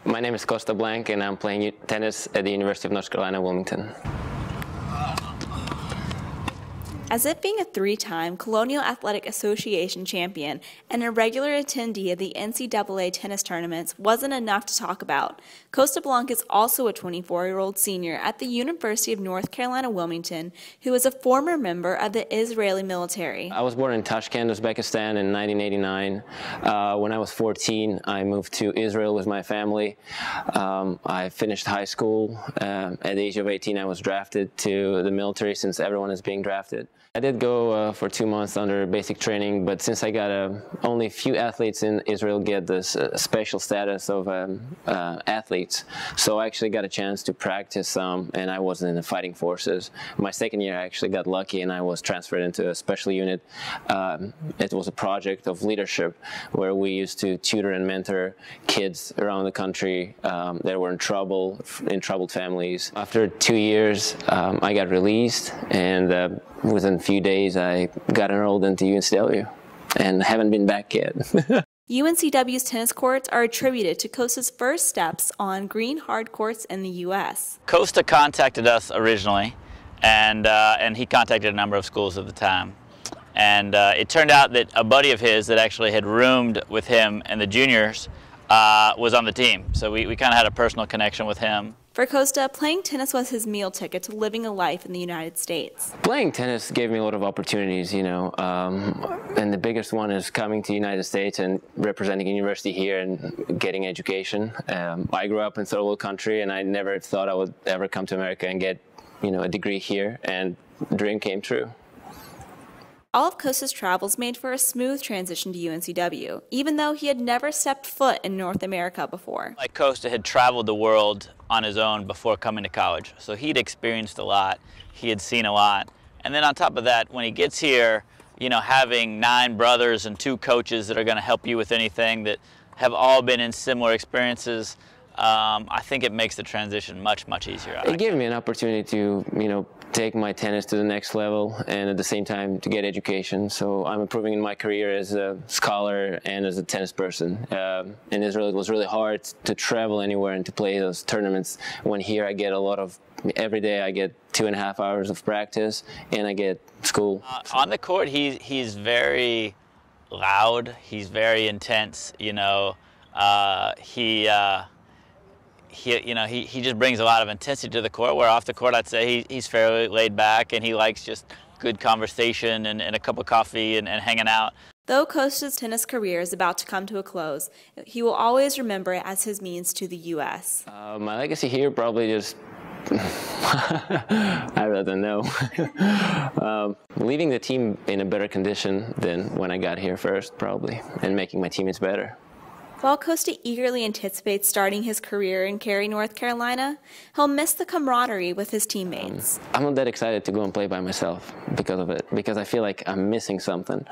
My name is Kosta Blank, and I'm playing tennis at the University of North Carolina, Wilmington. As if being a three-time Colonial Athletic Association champion and a regular attendee of the NCAA tennis tournaments wasn't enough to talk about, Kosta Blank is also a 24-year-old senior at the University of North Carolina, Wilmington, who is a former member of the Israeli military. I was born in Tashkent, Uzbekistan in 1989. When I was 14, I moved to Israel with my family. I finished high school. At the age of 18, I was drafted to the military, since everyone is being drafted. I did go for 2 months under basic training, but since I got only a few athletes in Israel get this special status of athletes, so I actually got a chance to practice some, and I was in the fighting forces. My second year, I actually got lucky, and I was transferred into a special unit. It was a project of leadership where we used to tutor and mentor kids around the country that were in troubled families. After 2 years, I got released, and within a few days, I got enrolled into UNCW and haven't been back yet. UNCW's tennis courts are attributed to Kosta's first steps on green hard courts in the U.S. Kosta contacted us originally, and he contacted a number of schools at the time. And it turned out that a buddy of his that actually had roomed with him and the juniors was on the team. So we kind of had a personal connection with him. For Kosta, playing tennis was his meal ticket to living a life in the United States. Playing tennis gave me a lot of opportunities, you know, and the biggest one is coming to the United States and representing a university here and getting education. I grew up in third world country, and I never thought I would ever come to America and get, you know, a degree here, and the dream came true. All of Kosta's travels made for a smooth transition to UNCW, even though he had never stepped foot in North America before. Like Kosta had traveled the world on his own before coming to college, so he'd experienced a lot, he had seen a lot. And then on top of that, when he gets here, you know, having 9 brothers and 2 coaches that are going to help you with anything that have all been in similar experiences, I think it makes the transition much, much easier. It gave me an opportunity to, you know, take my tennis to the next level, and at the same time to get education. So I'm improving in my career as a scholar and as a tennis person. In Israel, it was really hard to travel anywhere and to play those tournaments. When here, I get every day I get 2.5 hours of practice, and I get school. On the court, he's very loud. He's very intense. You know, he just brings a lot of intensity to the court, where off the court I'd say he's fairly laid back, and he likes just good conversation and a cup of coffee and hanging out. Though Kosta's tennis career is about to come to a close, he will always remember it as his means to the U.S. My legacy here probably just, I rather know. Leaving the team in a better condition than when I got here first, probably, and making my teammates better. While Kosta eagerly anticipates starting his career in Cary, North Carolina, he'll miss the camaraderie with his teammates. I'm not that excited to go and play by myself because of it, because I feel like I'm missing something.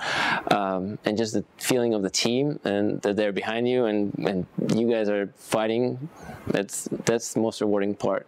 And just the feeling of the team, and that they're behind you, and you guys are fighting, that's the most rewarding part.